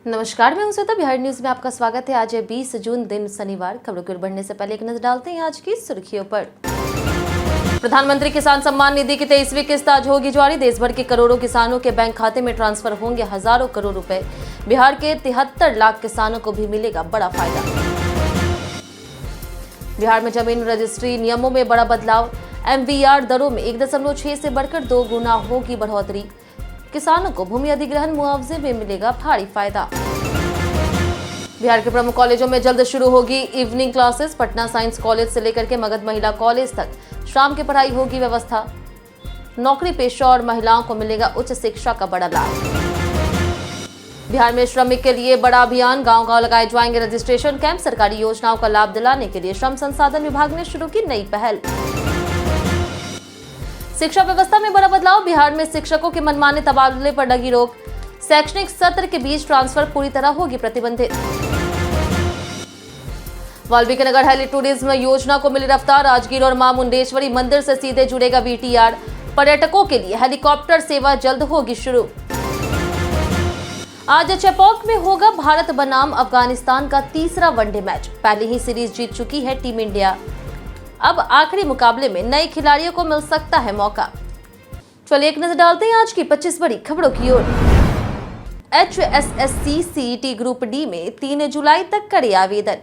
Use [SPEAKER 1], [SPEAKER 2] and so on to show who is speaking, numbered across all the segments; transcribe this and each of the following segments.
[SPEAKER 1] नमस्कार, मैं हूं श्वेता। बिहार न्यूज में आपका स्वागत है। आज है 20 जून, दिन शनिवार। खबरों की ओर बढ़ने से पहले एक नजर डालते हैं आज की सुर्खियों पर। प्रधानमंत्री किसान सम्मान निधि की 23वीं किस्त आज होगी जारी। देश भर के करोड़ों किसानों के बैंक खाते में ट्रांसफर होंगे हजारों करोड़ रुपए। बिहार के 73 लाख किसानों को भी मिलेगा बड़ा फायदा। बिहार में जमीन रजिस्ट्री नियमों में बड़ा बदलाव। MVR दरों में 1.6 से बढ़कर 2 गुना होगी बढ़ोतरी। किसानों को भूमि अधिग्रहण मुआवजे में मिलेगा भारी फायदा। बिहार के प्रमुख कॉलेजों में जल्द शुरू होगी evening classes. Patna science college से लेकर के मगध महिला कॉलेज तक शाम की पढ़ाई होगी व्यवस्था। नौकरी पेशा और महिलाओं को मिलेगा उच्च शिक्षा का बड़ा लाभ। बिहार में श्रमिक के लिए बड़ा अभियान। गांव-गांव लगाए जाएंगे रजिस्ट्रेशन कैंप। सरकारी योजनाओं का लाभ दिलाने के लिए श्रम संसाधन विभाग ने शुरू की नई पहल। शिक्षा व्यवस्था में बड़ा बदलाव। बिहार में शिक्षकों के मनमाने तबादले पर लगी रोक। शैक्षणिक सत्र के बीच ट्रांसफर पूरी तरह होगी प्रतिबंधित। वाल्मीकि नगर हेली टूरिज्म योजना को मिली रफ्तार। राजगीर और मां मुंडेश्वरी मंदिर से सीधे जुड़ेगा BTR। पर्यटकों के लिए हेलीकॉप्टर सेवा जल्द होगी शुरू। आज चेपॉक में होगा भारत बनाम अफगानिस्तान का तीसरा वनडे मैच। पहले ही सीरीज जीत चुकी है टीम इंडिया। अब आखिरी मुकाबले में नए खिलाड़ियों को मिल सकता है मौका। चलिए एक नजर डालते हैं आज की 25 बड़ी खबरों की ओर। HSSC CET ग्रुप D में 3 जुलाई तक करे आवेदन।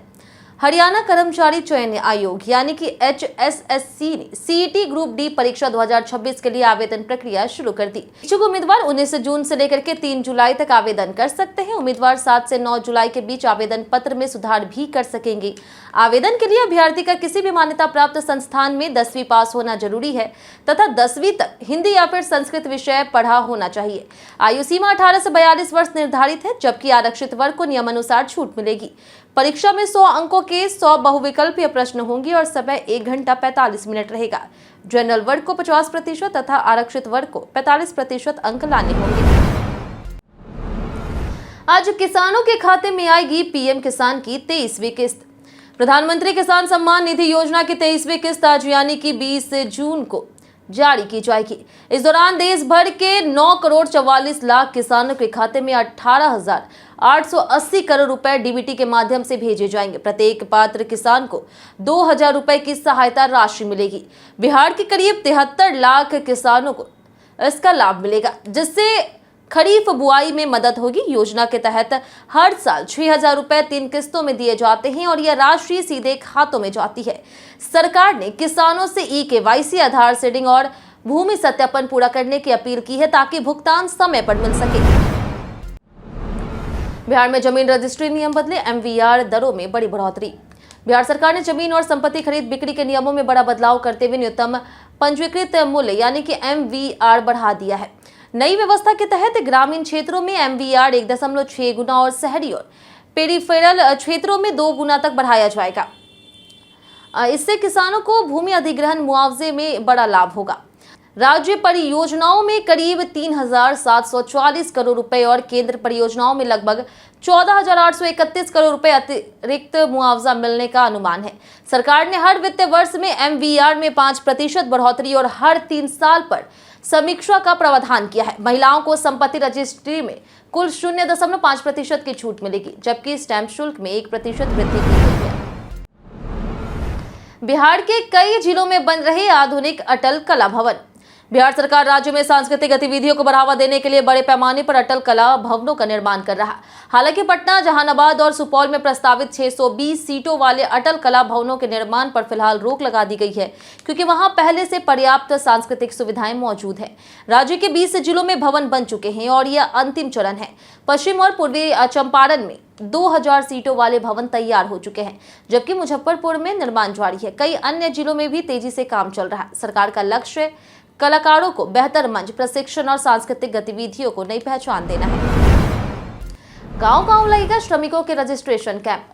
[SPEAKER 1] हरियाणा कर्मचारी चयन आयोग यानी कि HSSC ने CET ग्रुप D परीक्षा 2026 के लिए आवेदन प्रक्रिया शुरू कर दी। इच्छुक उम्मीदवार 19 जून से लेकर के 3 जुलाई तक आवेदन कर सकते हैं। उम्मीदवार 7 से 9 जुलाई के बीच आवेदन पत्र में सुधार भी कर सकेंगे। आवेदन के लिए अभ्यर्थी का किसी भी मान्यता प्राप्त संस्थान में 10वीं पास होना जरूरी है तथा 10वीं तक हिंदी या फिर संस्कृत विषय पढ़ा होना चाहिए। आयु सीमा 18 से 42 वर्ष निर्धारित है, जबकि आरक्षित वर्ग को नियमानुसार छूट मिलेगी। परीक्षा में 100 अंकों के 100 बहुविकल्पीय प्रश्न होंगे और समय 1 घंटा 45 मिनट रहेगा। जनरल वर्ग को 50% तथा आरक्षित वर्ग को 45% अंक लाने होंगे। आज किसानों के खाते में आएगी PM किसान की 23वीं किस्त। प्रधानमंत्री किसान सम्मान निधि योजना की 23वीं किस्त आज यानी कि 20 जून को जारी की जाएगी। इस दौरान देश भर के 9 करोड़ 44 लाख किसानों के खाते में 18,880 करोड़ रुपए DBT के माध्यम से भेजे जाएंगे। प्रत्येक पात्र किसान को 2,000 रुपए की सहायता राशि मिलेगी। बिहार के करीब 73 लाख किसानों को इसका लाभ मिलेगा, जिससे खरीफ बुआई में मदद होगी। योजना के तहत हर साल 6,000 रुपए 3 किस्तों में दिए जाते हैं और यह राशि सीधे खातों में जाती है। सरकार ने किसानों से eKYC, आधार सीडिंग और भूमि सत्यापन पूरा करने की अपील की है ताकि भुगतान समय पर मिल सके। बिहार में जमीन रजिस्ट्री नियम बदले। MVR दरों में बड़ी बढ़ोतरी। बिहार सरकार ने जमीन और संपत्ति खरीद बिक्री के नियमों में बड़ा बदलाव करते हुए न्यूनतम पंजीकृत मूल्य यानी कि MVR बढ़ा दिया है। नई व्यवस्था के तहत ग्रामीण क्षेत्रों में MVR 1.6 गुना और शहरी और पेरिफेरल क्षेत्रों में 2 गुना तक बढ़ाया जाएगा। इससे किसानों को भूमि अधिग्रहण मुआवजे में बड़ा लाभ होगा। राज्य परियोजनाओं में करीब 3,740 करोड़ रुपए और केंद्र परियोजनाओं में लगभग 14,831 करोड़ रुपए अतिरिक्त मुआवजा मिलने का अनुमान है। सरकार ने हर वित्तीय वर्ष में MVR में 5% बढ़ोतरी और हर 3 साल पर समीक्षा का प्रावधान किया है। महिलाओं को संपत्ति रजिस्ट्री में कुल 0.5% की छूट मिलेगी, जबकि स्टैंप शुल्क में 1% वृद्धि की गई है। बिहार के कई जिलों में बन रहे आधुनिक अटल कला भवन। बिहार सरकार राज्य में सांस्कृतिक गतिविधियों को बढ़ावा देने के लिए बड़े पैमाने पर अटल कला भवनों का निर्माण कर रहा है। हालांकि पटना, जहानाबाद और सुपौल में प्रस्तावित 620 सीटों वाले अटल कला भवनों के निर्माण पर फिलहाल रोक लगा दी गई है, क्योंकि वहां पहले से पर्याप्त सांस्कृतिक सुविधाएं मौजूद है। राज्य के 20 जिलों में भवन बन चुके हैं और यह अंतिम चरण है। पश्चिम और पूर्वी चंपारण में 2000 सीटों वाले भवन तैयार हो चुके हैं, जबकि मुजफ्फरपुर में निर्माण जारी है। कई अन्य जिलों में भी तेजी से काम चल रहा है। सरकार का लक्ष्य कलाकारों को बेहतर मंच, प्रशिक्षण और सांस्कृतिक गतिविधियों को नई पहचान देना है। गांव-गांव लगेगा श्रमिकों के रजिस्ट्रेशन कैंप।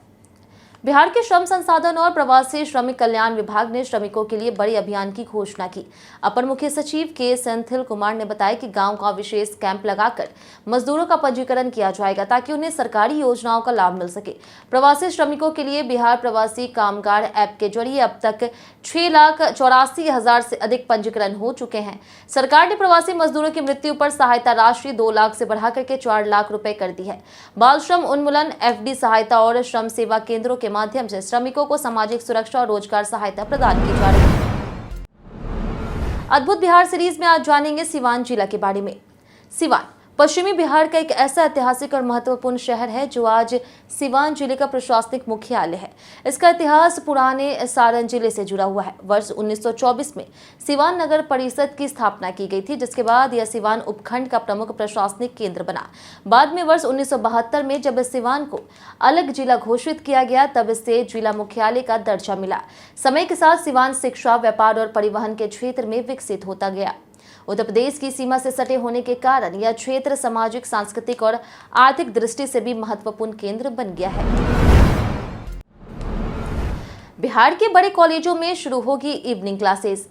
[SPEAKER 1] बिहार के श्रम संसाधन और प्रवासी श्रमिक कल्याण विभाग ने श्रमिकों के लिए बड़े अभियान की घोषणा की। अपर मुख्य सचिव के सेंथिल कुमार ने बताया कि गांव-गांव विशेष कैंप लगाकर मजदूरों का पंजीकरण किया जाएगा ताकि उन्हें सरकारी योजनाओं का लाभ मिल सके। प्रवासी श्रमिकों के लिए बिहार प्रवासी कामगार ऐप के जरिए अब तक 6,84,000 से अधिक पंजीकरण हो चुके हैं। सरकार ने प्रवासी मजदूरों की मृत्यु पर सहायता राशि 2 लाख से बढ़ाकर के 4 लाख रुपए कर दी है। बाल श्रम उन्मूलन, एफडी सहायता और श्रम सेवा केंद्रों के माध्यम से श्रमिकों को सामाजिक सुरक्षा और रोजगार सहायता प्रदान की जा रही है। अद्भुत बिहार सीरीज में आज जानेंगे सिवान जिला के बारे में। सिवान पश्चिमी बिहार का एक ऐसा ऐतिहासिक और महत्वपूर्ण शहर है जो आज सिवान जिले का प्रशासनिक मुख्यालय है। इसका इतिहास पुराने सारण जिले से जुड़ा हुआ है। वर्ष 1924 में सिवान नगर परिषद की स्थापना की गई थी, जिसके बाद यह सिवान उपखंड का प्रमुख प्रशासनिक केंद्र बना। बाद में वर्ष 1972 में जब सिवान को अलग जिला घोषित किया गया, तब इससे जिला मुख्यालय का दर्जा मिला। समय के साथ सिवान शिक्षा, व्यापार और परिवहन के क्षेत्र में विकसित होता गया। उत्तर प्रदेश की सीमा से सटे होने के कारण यह क्षेत्र सामाजिक, सांस्कृतिक और आर्थिक दृष्टि से भी महत्वपूर्ण केंद्र बन गया है। बिहार के बड़े कॉलेजों में शुरू होगी इवनिंग क्लासेस।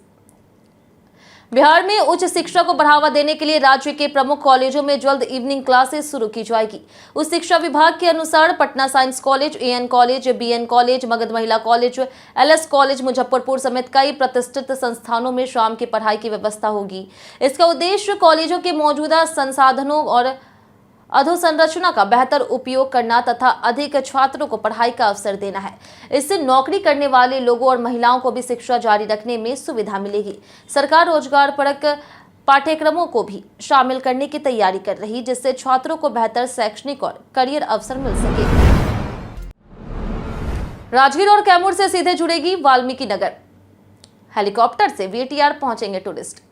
[SPEAKER 1] बिहार में उच्च शिक्षा को बढ़ावा देने के लिए राज्य के प्रमुख कॉलेजों में जल्द इवनिंग क्लासेस शुरू की जाएगी। उच्च शिक्षा विभाग के अनुसार Patna science college, AN college, BN college, Magadh Mahila college, LS college, Muzaffarpur समेत कई प्रतिष्ठित संस्थानों में शाम की पढ़ाई की व्यवस्था होगी। इसका उद्देश्य कॉलेजों के मौजूदा संसाधनों और अधोसंरचना का बेहतर उपयोग करना तथा अधिक छात्रों को पढ़ाई का अवसर देना है। इससे नौकरी करने वाले लोगों और महिलाओं को भी शिक्षा जारी रखने में सुविधा मिलेगी। सरकार रोजगार परक पाठ्यक्रमों को भी शामिल करने की तैयारी कर रही, जिससे छात्रों को बेहतर शैक्षणिक और करियर अवसर मिल सके। राजगीर और कैमूर से सीधे जुड़ेगी वाल्मीकि नगर। हेलीकॉप्टर से वीटीआर पहुंचेंगे टूरिस्ट।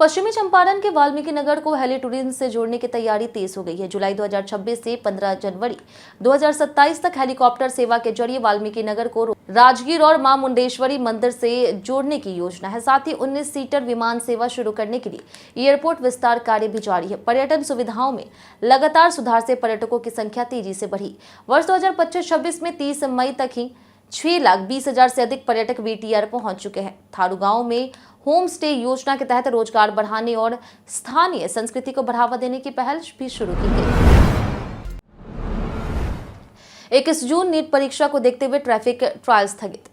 [SPEAKER 1] पश्चिमी चंपारण के वाल्मीकि नगर को हेली टूरिज्म से जोड़ने की तैयारी तेज हो गई है। जुलाई 2026 से 15 जनवरी 2027 तक हेलीकॉप्टर सेवा के जरिए वाल्मीकि नगर को राजगीर और मां मुंडेश्वरी मंदिर से जोड़ने की योजना है। साथ ही 19 सीटर विमान सेवा शुरू करने के लिए एयरपोर्ट विस्तार कार्य भी जारी है। पर्यटन सुविधाओं में लगातार सुधार से पर्यटकों की संख्या तेजी से बढ़ी। वर्ष 2025-26 में 30 मई तक ही 6,20,000 से अधिक पर्यटक वीटीआर पहुंच चुके हैं। थारू गांव में होम स्टे योजना के तहत रोजगार बढ़ाने और स्थानीय संस्कृति को बढ़ावा देने की पहल भी शुरू की गई। 21 जून नीट परीक्षा को देखते हुए ट्रैफिक ट्रायल स्थगित।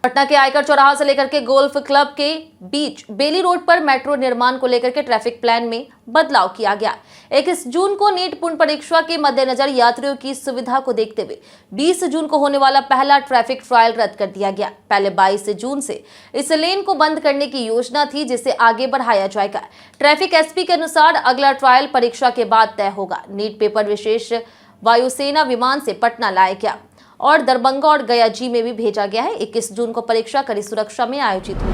[SPEAKER 1] पटना के आयकर चौराहा से लेकर के गोल्फ क्लब के बीच बेली रोड पर मेट्रो निर्माण को लेकर के ट्रैफिक प्लान में बदलाव किया गया। 21 जून को नीट पूर्ण परीक्षा के मद्देनजर यात्रियों की सुविधा को देखते हुए 20 जून को होने वाला पहला ट्रैफिक ट्रायल रद्द कर दिया गया। पहले 22 जून से इस लेन को बंद करने की योजना थी, जिसे आगे बढ़ाया जाएगा। ट्रैफिक एसपी के अनुसार अगला ट्रायल परीक्षा के बाद तय होगा। नीट पेपर विशेष वायुसेना विमान से पटना लाया गया और दरभंगा और गया जी में भी भेजा गया है। 21 जून को परीक्षा कड़ी सुरक्षा में आयोजित होगी।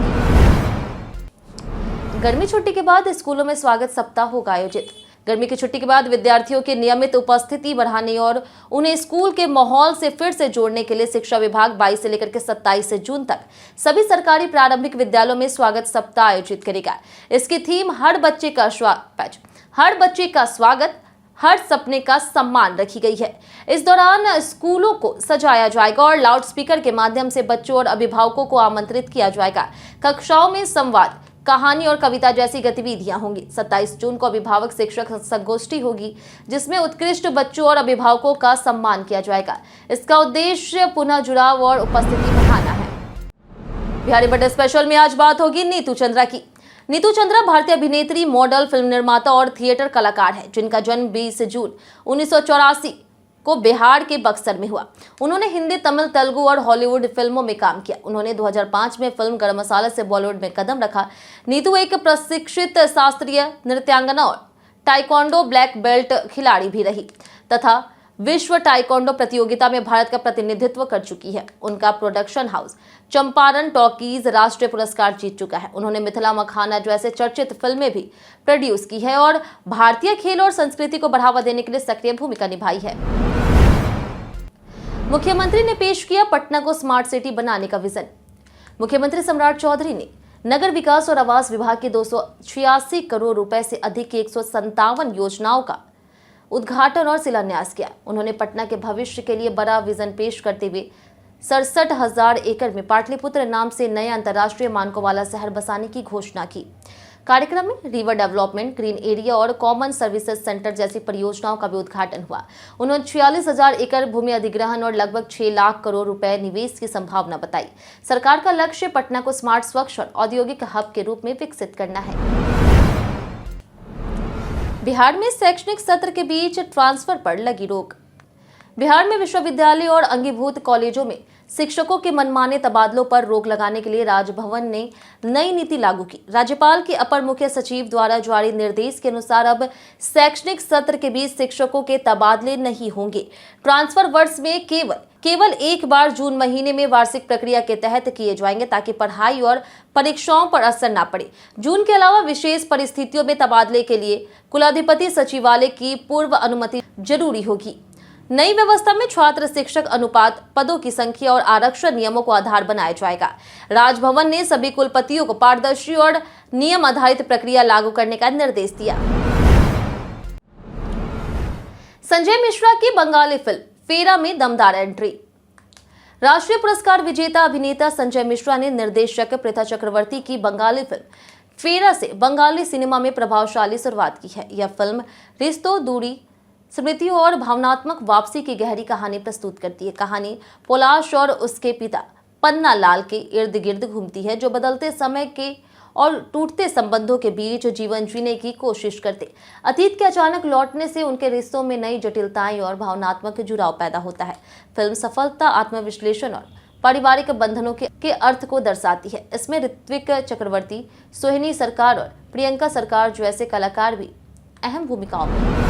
[SPEAKER 1] गर्मी छुट्टी के बाद स्कूलों में स्वागत सप्ताह होगा आयोजित। गर्मी की छुट्टी के बाद विद्यार्थियों की नियमित उपस्थिति बढ़ाने और उन्हें स्कूल के माहौल से फिर से जोड़ने के लिए शिक्षा विभाग 22 से लेकर के 27 जून तक सभी सरकारी प्रारंभिक विद्यालयों में स्वागत सप्ताह आयोजित करेगा। इसकी थीम हर बच्चे का स्वागत, हर सपने का सम्मान रखी गई है। इस दौरान स्कूलों को सजाया जाएगा और लाउडस्पीकर के माध्यम से बच्चों और अभिभावकों को आमंत्रित किया जाएगा। कक्षाओं में संवाद, कहानी और कविता जैसी गतिविधियां होंगी। 27 जून को अभिभावक शिक्षक संगोष्ठी होगी, जिसमें उत्कृष्ट बच्चों और अभिभावकों का सम्मान किया जाएगा। इसका उद्देश्य पुनः जुड़ाव और उपस्थिति बढ़ाना है। बिहारी बर्थडे स्पेशल में आज बात होगी नीतू चंद्रा की। नीतू चंद्रा भारतीय अभिनेत्री, मॉडल, फिल्म निर्माता और थिएटर कलाकार है, जिनका जन्म 20 जून 1984 को बिहार के बक्सर में हुआ। उन्होंने हिंदी, तमिल, तेलुगु और हॉलीवुड फिल्मों में काम किया। उन्होंने 2005 में फिल्म गरम मसाला से बॉलीवुड में कदम रखा। नीतू एक प्रशिक्षित शास्त्रीय नृत्यांगना और टाइकोंडो ब्लैक बेल्ट खिलाड़ी भी रही तथा विश्व टाइकोंडो प्रतियोगिता में भारत का प्रतिनिधित्व कर चुकी है। उनका प्रोडक्शन हाउस चंपारण टॉकीज राष्ट्रीय पुरस्कार जीत चुका है। उन्होंने मिथिला मखाना जैसे चर्चित फिल्में भी प्रोड्यूस की है और भारतीय खेल और संस्कृति को बढ़ावा देने के लिए सक्रिय भूमिका निभाई है। मुख्यमंत्री ने पेश किया पटना को स्मार्ट सिटी बनाने का विजन। मुख्यमंत्री सम्राट चौधरी ने नगर विकास और आवास विभाग की 286 करोड़ रुपए से अधिक की 157 योजनाओं का उद्घाटन और शिलान्यास किया। उन्होंने पटना के भविष्य के लिए बड़ा विजन पेश करते हुए 67,000 एकड़ में पाटलिपुत्र नाम से नए अंतर्राष्ट्रीय मानकों वाला शहर बसाने की घोषणा की। कार्यक्रम में रिवर डेवलपमेंट, ग्रीन एरिया और कॉमन सर्विसेज सेंटर जैसी परियोजनाओं का भी उद्घाटन हुआ। उन्होंने 46,000 एकड़ भूमि अधिग्रहण और लगभग 6 लाख करोड़ रुपए निवेश की संभावना बताई। सरकार का लक्ष्य पटना को स्मार्ट, स्वच्छ और औद्योगिक हब के रूप में विकसित करना है। बिहार में शैक्षणिक सत्र के बीच ट्रांसफर पर लगी रोक। बिहार में विश्वविद्यालय और अंगीभूत कॉलेजों में शिक्षकों के मनमाने तबादलों पर रोक लगाने के लिए राजभवन ने नई नीति लागू की। राज्यपाल के अपर मुख्य सचिव द्वारा जारी निर्देश के अनुसार अब शैक्षणिक सत्र के बीच शिक्षकों के तबादले नहीं होंगे। ट्रांसफर वर्ष में केवल एक बार जून महीने में वार्षिक प्रक्रिया के तहत किए जाएंगे, ताकि पढ़ाई और परीक्षाओं पर असर न पड़े। जून के अलावा विशेष परिस्थितियों में तबादले के लिए कुलाधिपति सचिवालय की पूर्व अनुमति जरूरी होगी। नई व्यवस्था में छात्र शिक्षक अनुपात, पदों की संख्या और आरक्षण नियमों को आधार बनाया जाएगा। राजभवन ने सभी कुलपतियों को पारदर्शी और नियम आधारित प्रक्रिया लागू करने का निर्देश दिया। संजय मिश्रा की बंगाली फिल्म फेरा में दमदार एंट्री। राष्ट्रीय पुरस्कार विजेता अभिनेता संजय मिश्रा ने निर्देशक पृथा चक्रवर्ती की बंगाली फिल्म फेरा से बंगाली सिनेमा में प्रभावशाली शुरुआत की है। यह फिल्म रिश्तों, दूरी, स्मृतियों और भावनात्मक वापसी की गहरी कहानी प्रस्तुत करती है। कहानी पोलाश और उसके पिता पन्ना लाल के इर्द गिर्द घूमती है, जो बदलते समय के और टूटते संबंधों के बीच जीवन जीने की कोशिश करते। अतीत के अचानक लौटने से उनके रिश्तों में नई जटिलताएं और भावनात्मक जुड़ाव पैदा होता है। फिल्म सफलता, आत्मविश्लेषण और पारिवारिक बंधनों के अर्थ को दर्शाती है। इसमें ऋत्विक चक्रवर्ती, सोहिनी सरकार और प्रियंका सरकार जैसे कलाकार भी अहम भूमिकाओं में।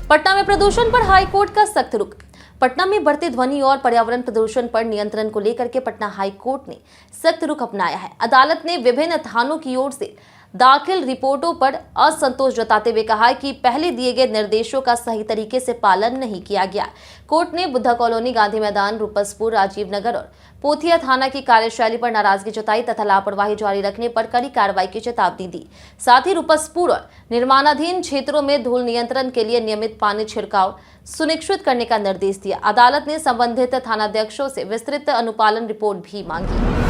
[SPEAKER 1] पटना में प्रदूषण पर हाईकोर्ट का सख्त रुख। पटना में बढ़ते ध्वनि और पर्यावरण प्रदूषण पर नियंत्रण को लेकर के पटना हाईकोर्ट ने सख्त रुख अपनाया है। अदालत ने विभिन्न थानों की ओर से दाखिल रिपोर्टों पर असंतोष जताते हुए कहा कि पहले दिए गए निर्देशों का सही तरीके से पालन नहीं किया गया। कोर्ट ने बुद्धा कॉलोनी, गांधी मैदान, रूपसपुर, राजीव नगर और पोथिया थाना की कार्यशैली पर नाराजगी जताई तथा लापरवाही जारी रखने पर कड़ी कार्रवाई की चेतावनी दी। साथ ही रूपसपुर और निर्माणाधीन क्षेत्रों में धूल नियंत्रण के लिए नियमित पानी छिड़काव सुनिश्चित करने का निर्देश दिया। अदालत ने संबंधित थानाध्यक्षों से विस्तृत अनुपालन रिपोर्ट भी मांगी।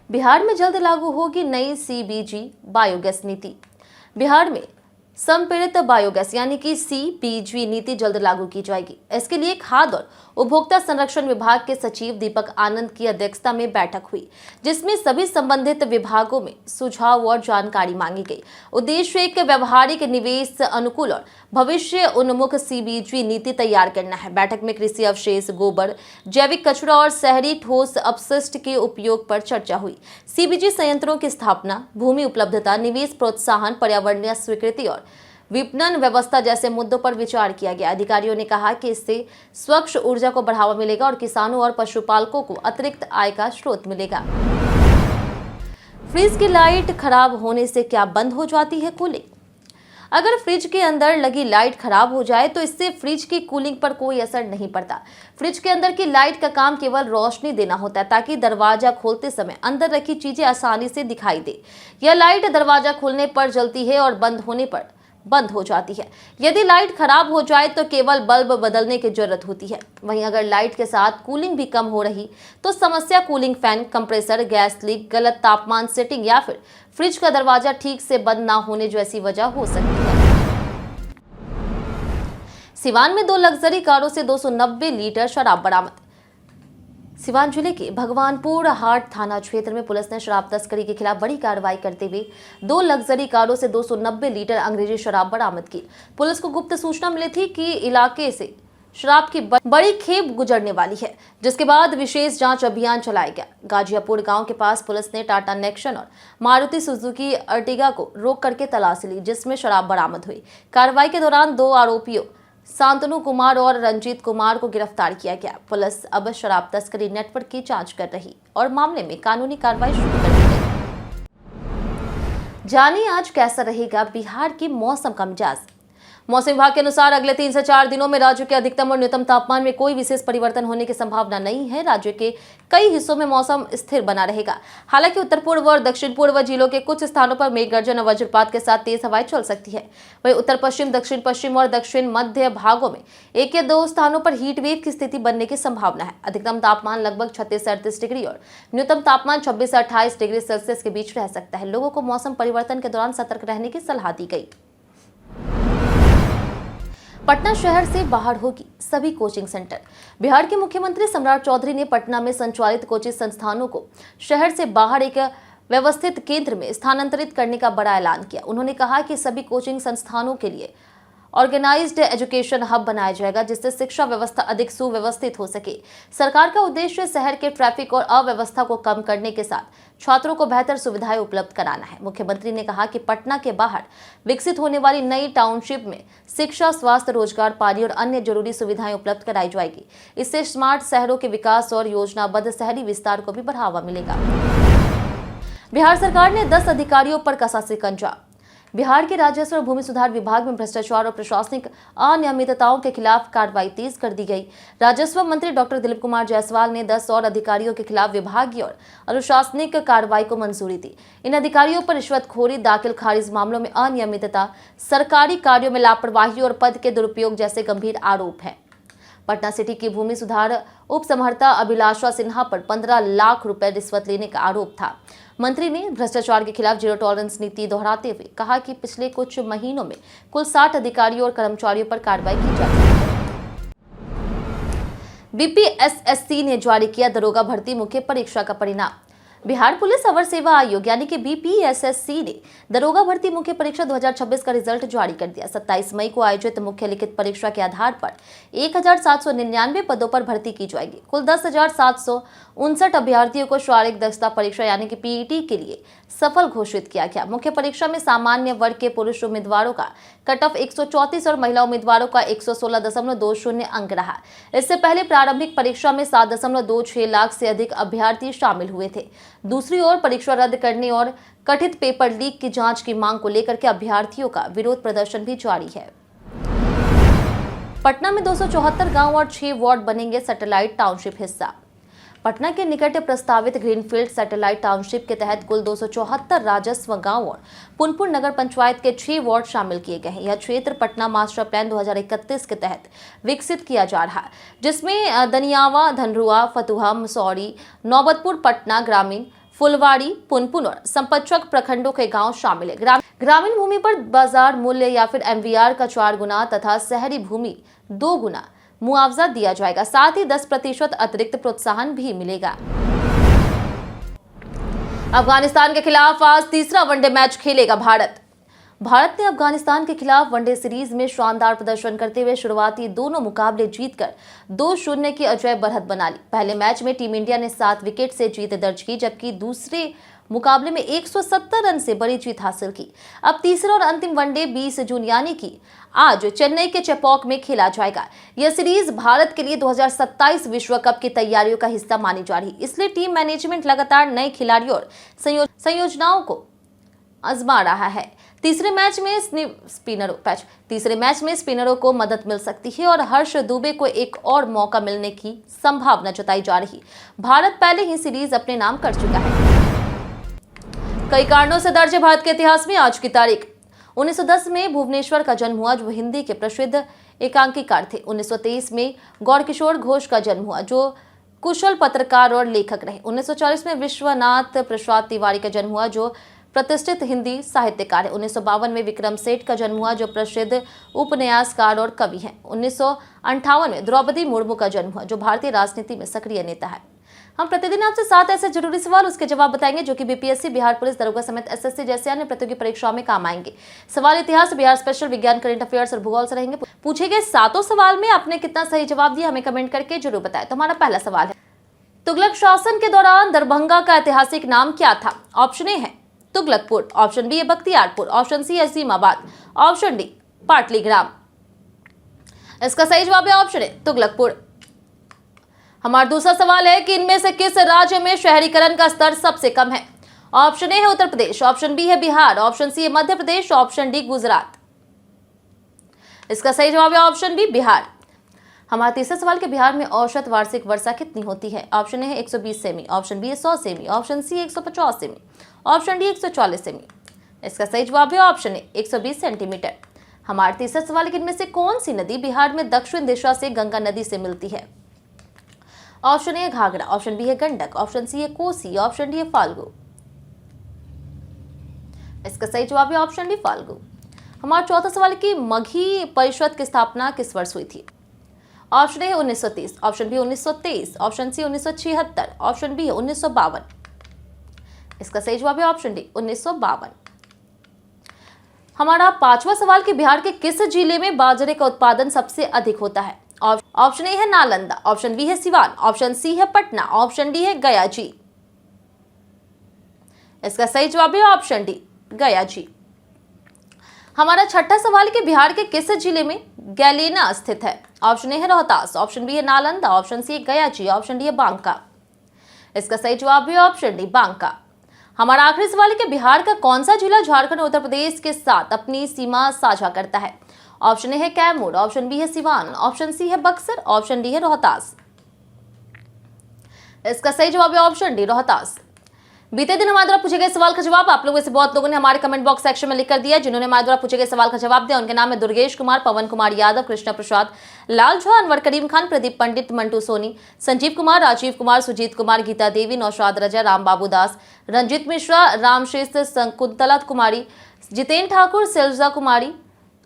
[SPEAKER 1] बिहार में जल्द लागू होगी नई CBG बायोगैस नीति। बिहार में संपीड़ित बायोगैस यानी कि CBG नीति जल्द लागू की जाएगी। इसके लिए खाद्य और उपभोक्ता संरक्षण विभाग के सचिव दीपक आनंद की अध्यक्षता में बैठक हुई, जिसमें सभी संबंधित विभागों में सुझाव और जानकारी मांगी गई। उद्देश्य एक व्यवहारिक, निवेश अनुकूल और भविष्य उन्मुख CBG नीति तैयार करना है। बैठक में कृषि अवशेष, गोबर, जैविक कचरा और शहरी ठोस अपशिष्ट के उपयोग पर चर्चा हुई। CBG संयंत्रों की स्थापना, भूमि उपलब्धता, निवेश प्रोत्साहन, पर्यावरणीय स्वीकृति और विपणन व्यवस्था जैसे मुद्दों पर विचार किया गया। अधिकारियों ने कहा कि इससे स्वच्छ ऊर्जा को बढ़ावा मिलेगा और किसानों और पशुपालकों को अतिरिक्त आय का स्रोत मिलेगा। फ्रिज की लाइट खराब होने से क्या बंद हो जाती है कूलिंग? अगर फ्रिज के अंदर लगी लाइट खराब हो जाए तो इससे फ्रिज की कूलिंग पर कोई असर नहीं पड़ता। फ्रिज के अंदर की लाइट का काम केवल रोशनी देना होता है, ताकि दरवाजा खोलते समय अंदर रखी चीजें आसानी से दिखाई दे। यह लाइट दरवाजा खोलने पर जलती है और बंद होने पर बंद हो जाती है। यदि लाइट खराब हो जाए तो केवल बल्ब बदलने की जरूरत होती है। वहीं अगर लाइट के साथ कूलिंग भी कम हो रही तो समस्या cooling fan, compressor, gas leak, गलत तापमान सेटिंग या फिर फ्रिज का दरवाजा ठीक से बंद ना होने जैसी वजह हो सकती है। सिवान में 2 लग्जरी कारों से 290 लीटर शराब बरामद। सिवान जिले के भगवानपुर हाट थाना क्षेत्र में पुलिस ने शराब तस्करी के खिलाफ बड़ी कार्रवाई करते हुए 2 लग्जरी कारों से 290 लीटर अंग्रेजी शराब बरामद की। पुलिस को गुप्त सूचना मिली थी कि इलाके से शराब की बड़ी खेप गुजरने वाली है, जिसके बाद विशेष जांच अभियान चलाया गया। गाजियापुर गांव के पास पुलिस ने टाटा नेक्सन और मारुति सुजुकी अर्टिगा को रोक करके तलाशी ली, जिसमें शराब बरामद हुई। कार्रवाई के दौरान 2 आरोपियों शांतनु कुमार और रंजीत कुमार को गिरफ्तार किया गया। पुलिस अब शराब तस्करी नेटवर्क की जांच कर रही और मामले में कानूनी कार्रवाई शुरू कर दी गई। जानिए आज कैसा रहेगा बिहार की मौसम का मिजाज। मौसम विभाग के अनुसार अगले 3 से 4 दिनों में राज्य के अधिकतम और न्यूनतम तापमान में कोई विशेष परिवर्तन होने की संभावना नहीं है। राज्य के कई हिस्सों में मौसम स्थिर बना रहेगा। हालांकि उत्तर पूर्व और दक्षिण पूर्व जिलों के कुछ स्थानों पर मेघ गर्जन और वज्रपात के साथ तेज हवाएं चल सकती है। वहीं उत्तर पश्चिम, दक्षिण पश्चिम और दक्षिण मध्य भागों में 1 या 2 स्थानों पर हीट वेव की स्थिति बनने की संभावना है। अधिकतम तापमान लगभग 36 से 38 डिग्री और न्यूनतम तापमान 26 से 28 डिग्री सेल्सियस के बीच रह सकता है। लोगों को मौसम परिवर्तन के दौरान सतर्क रहने की सलाह दी गई। पटना शहर से बाहर होगी सभी कोचिंग सेंटर। बिहार के मुख्यमंत्री सम्राट चौधरी ने पटना में संचालित कोचिंग संस्थानों को शहर से बाहर एक व्यवस्थित केंद्र में स्थानांतरित करने का बड़ा ऐलान किया। उन्होंने कहा कि सभी कोचिंग संस्थानों के लिए ऑर्गेनाइज्ड एजुकेशन हब बनाया जाएगा, जिससे शिक्षा व्यवस्था अधिक सुव्यवस्थित हो सके। सरकार का उद्देश्य शहर के ट्रैफिक और अव्यवस्था को कम करने के साथ छात्रों को बेहतर सुविधाएं उपलब्ध कराना है। मुख्यमंत्री ने कहा कि पटना के बाहर विकसित होने वाली नई टाउनशिप में शिक्षा, स्वास्थ्य, रोजगार, पानी और अन्य जरूरी सुविधाएं उपलब्ध कराई जाएगी। इससे स्मार्ट शहरों के विकास और योजनाबद्ध शहरी विस्तार को भी बढ़ावा मिलेगा। बिहार सरकार ने 10 अधिकारियों पर कसा शिकंजा। बिहार के राजस्व और भूमि सुधार विभाग में भ्रष्टाचार और प्रशासनिक अनियमितताओं के खिलाफ कार्रवाई तेज कर दी गई। राजस्व मंत्री डॉक्टर दिलीप कुमार जायसवाल ने 10 और अधिकारियों के खिलाफ विभागीय और अनुशासनिक कार्रवाई को मंजूरी दी। इन अधिकारियों पर रिश्वतखोरी, दाखिल खारिज मामलों में अनियमितता, सरकारी कार्यों में लापरवाही और पद के दुरुपयोग जैसे गंभीर आरोप हैं। पटना सिटी की भूमि सुधार उप समहर्ता अभिलाषा सिन्हा पर 15 लाख रुपए रिश्वत लेने का आरोप था। मंत्री ने भ्रष्टाचार के खिलाफ जीरो टॉलरेंस नीति दोहराते हुए कहा कि पिछले कुछ महीनों में कुल 60 अधिकारियों और कर्मचारियों पर कार्रवाई की जा चुकी है। बीपीएसएससी ने जारी किया दरोगा भर्ती मुख्य परीक्षा का परिणाम। बिहार पुलिस अवर सेवा आयोग यानी कि बीपीएसएससी ने दरोगा भर्ती मुख्य परीक्षा 2026 का रिजल्ट जारी कर दिया। 27 मई को आयोजित मुख्य लिखित परीक्षा के आधार पर 1799 पदों पर भर्ती की जाएगी। कुल 10,759 अभ्यर्थियों को शारीरिक दक्षता परीक्षा यानी कि पीईटी के लिए सफल घोषित किया गया। मुख्य परीक्षा में सामान्य वर्ग के पुरुष उम्मीदवारों का कट ऑफ 134 और महिला उम्मीदवारों का 116.20 अंक रहा। इससे पहले प्रारंभिक परीक्षा में 7.26 लाख से अधिक अभ्यर्थी शामिल हुए थे। दूसरी ओर परीक्षा रद्द करने और कथित पेपर लीक की जांच की मांग को लेकर के अभ्यर्थियों का विरोध प्रदर्शन भी जारी है। पटना में 274 गांव और 6 वार्ड बनेंगे सैटेलाइट टाउनशिप हिस्सा। पटना के निकट प्रस्तावित ग्रीनफील्ड सैटेलाइट टाउनशिप के तहत कुल 274 राजस्व गांव और पुनपुन नगर पंचायत के 6 वार्ड शामिल किए गए हैं। यह क्षेत्र पटना मास्टर प्लान 2031 के तहत विकसित किया जा रहा है, जिसमें दनियावा, धनरुआ, फतुहा, मसौरी, नौबतपुर, पटना ग्रामीण, फुलवाड़ी, पुनपुन और संपतचक प्रखंडों के गांव शामिल है। ग्रामीण भूमि पर बाजार मूल्य या फिर एमवीआर का 4 गुना तथा शहरी भूमि 2 गुना मुआवजा दिया जाएगा। साथ ही 10% अतिरिक्त प्रोत्साहन भी मिलेगा। अफगानिस्तान के खिलाफ आज तीसरा वनडे मैच खेलेगा भारत। भारत ने अफगानिस्तान के खिलाफ वनडे सीरीज में शानदार प्रदर्शन करते हुए शुरुआती दोनों मुकाबले जीतकर 2-0 की अजय बढ़त बना ली। पहले मैच में टीम इंडिया ने 7 विकेट से जीत दर्ज की, जबकि दूसरे मुकाबले में 170 रन से बड़ी जीत हासिल की। अब तीसरा और अंतिम वनडे 20 जून यानी कि आज चेन्नई के चेपॉक में खेला जाएगा। यह सीरीज भारत के लिए 2027 विश्व कप की तैयारियों का हिस्सा मानी जा रही, इसलिए टीम मैनेजमेंट लगातार नए खिलाड़ियों और संयोजनाओं को आजमा रहा है। तीसरे मैच में स्पिनरों को मदद मिल सकती है और हर्ष दुबे को एक और मौका मिलने की संभावना जताई जा रही। भारत पहले ही सीरीज अपने नाम कर चुका है। कई कारणों से दर्ज है भारत के इतिहास में आज की तारीख। 1910 में भुवनेश्वर का जन्म हुआ, जो हिंदी के प्रसिद्ध एकांकीकार थे। 1923 में गौरकिशोर घोष का जन्म हुआ, जो कुशल पत्रकार और लेखक रहे। 1940 में विश्वनाथ प्रसाद तिवारी का जन्म हुआ, जो प्रतिष्ठित हिंदी साहित्यकार है। 1952 में विक्रम सेठ का जन्म हुआ, जो प्रसिद्ध उपन्यासकार और कवि हैं। 1958 में द्रौपदी मुर्मू का जन्म हुआ, जो भारतीय राजनीति में सक्रिय नेता है। हम प्रतिदिन आपसे 7 ऐसे जरूरी सवाल उसके जवाब बताएंगे जो कि बीपीएससी, बिहार पुलिस, दरोगा समेत एसएससी जैसे अन्य प्रतियोगी परीक्षाओं में काम आएंगे। सवाल इतिहास, बिहार स्पेशल, विज्ञान, करंट अफेयर्स और भूगोल से रहेंगे। पूछे गए 7 सवाल में आपने कितना सही जवाब दिया हमें कमेंट करके जरूर बताएं। तो हमारा पहला सवाल है, तुगलक शासन के दौरान दरभंगा का ऐतिहासिक नाम क्या था? ऑप्शन ए है तुगलकपुर, ऑप्शन बी है Bakhtiyarpur, option C Azimabad, option D Pataligram. इसका सही जवाब है ऑप्शन ए तुगलकपुर। हमारा दूसरा सवाल है कि इनमें से किस राज्य में शहरीकरण का स्तर सबसे कम है? ऑप्शन ए है उत्तर प्रदेश, ऑप्शन बी है बिहार, ऑप्शन सी है मध्य प्रदेश, ऑप्शन डी गुजरात। इसका सही जवाब है ऑप्शन बी बिहार। हमारा तीसरा सवाल के बिहार में औसत वार्षिक वर्षा कितनी होती है? ऑप्शन ए है 120 सेमी, ऑप्शन बी है 100 cm, option C 150 cm, option D 140 cm. इसका सही जवाब है ऑप्शन ए 120 सेंटीमीटर। हमारा तीसरा सवाल इनमें से कौन सी नदी बिहार में दक्षिण दिशा से गंगा नदी से मिलती है? ऑप्शन ए है घाघरा, ऑप्शन बी है गंडक, ऑप्शन सी है कोसी, ऑप्शन डी है फाल्गु। इसका सही जवाब है ऑप्शन डी फाल्गु। हमारा चौथा सवाल की मगही परिषद की स्थापना किस वर्ष हुई थी? Option A 1930, option B 1923, option C 1976, option B है 1952। इसका सही जवाब है ऑप्शन डी 1952। हमारा पांचवा सवाल कि बिहार के किस जिले में बाजरे का उत्पादन सबसे अधिक होता है? ऑप्शन ए है नालंदा, ऑप्शन बी है सिवान, ऑप्शन सी है पटना, ऑप्शन डी है गया जी। इसका सही जवाब है ऑप्शन डी गया जी। हमारा छठा सवाल कि बिहार के किस जिले में गैलेना स्थित है? ऑप्शन ए है रोहतास, ऑप्शन बी है नालंदा, ऑप्शन सी है गया जी, ऑप्शन डी है बांका। इसका सही जवाब है ऑप्शन डी बांका। हमारा आखिरी सवाल है कि बिहार का कौन सा जिला झारखंड और उत्तर प्रदेश के साथ अपनी सीमा साझा करता है? ऑप्शन ए है कैमूर, ऑप्शन बी है सिवान, ऑप्शन सी है बक्सर, ऑप्शन डी है रोहतास। इसका सही जवाब है ऑप्शन डी रोहतास। बीते दिन हमारे द्वारा पूछे गए सवाल का जवाब आप लोगों से बहुत लोगों ने हमारे कमेंट बॉक्स सेक्शन में लिखकर दिया। जिन्होंने हमारे द्वारा पूछे गए सवाल का जवाब दिया उनके नाम है दुर्गेश कुमार, पवन कुमार यादव, कृष्णा प्रसाद, लाल झा, अनवर करीम खान, प्रदीप पंडित, मंटू सोनी, संजीव कुमार, राजीव कुमार, सुजीत कुमार, गीता देवी, नौशाद रजा, राम बाबू दास, रंजित मिश्रा, रामश्रेष्ठ, शकुंतला कुमारी, जितेंद्र ठाकुर, सिल्जा कुमारी,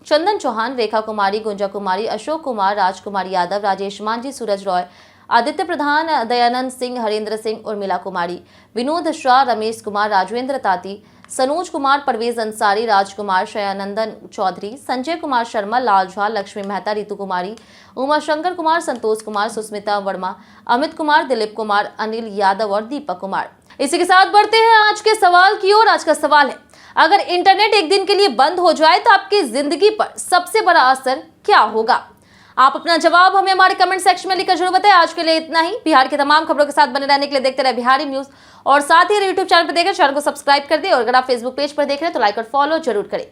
[SPEAKER 1] चंदन चौहान, रेखा कुमारी, गुंजा कुमारी, अशोक कुमार, राजकुमार यादव, राजेश मांझी, सूरज रॉय, आदित्य प्रधान, दयानंद सिंह, हरेंद्र सिंह, उर्मिला कुमारी, विनोद शाह, रमेश कुमार, राजवेंद्र ताती, सनोज कुमार, परवेज अंसारी, राजकुमार, शयानंदन चौधरी, संजय कुमार शर्मा, लाल झा, लक्ष्मी मेहता, रितु कुमारी, उमा शंकर कुमार, संतोष कुमार, सुस्मिता वर्मा, अमित कुमार, दिलीप कुमार, अनिल यादव और दीपक कुमार। इसी के साथ बढ़ते हैं आज के सवाल की ओर। आज का सवाल है, अगर इंटरनेट एक दिन के लिए बंद हो जाए तो आपकी जिंदगी पर सबसे बड़ा असर क्या होगा? आप अपना जवाब हमें हमारे कमेंट सेक्शन में लिखकर जरूर बताएं। आज के लिए इतना ही। बिहार की तमाम खबरों के साथ बने रहने के लिए देखते रहे बिहारी न्यूज और साथ ही यूट्यूब चैनल पर देखकर चैनल को सब्सक्राइब कर दें और अगर आप फेसबुक पेज पर देख रहे हैं तो लाइक और फॉलो जरूर करें।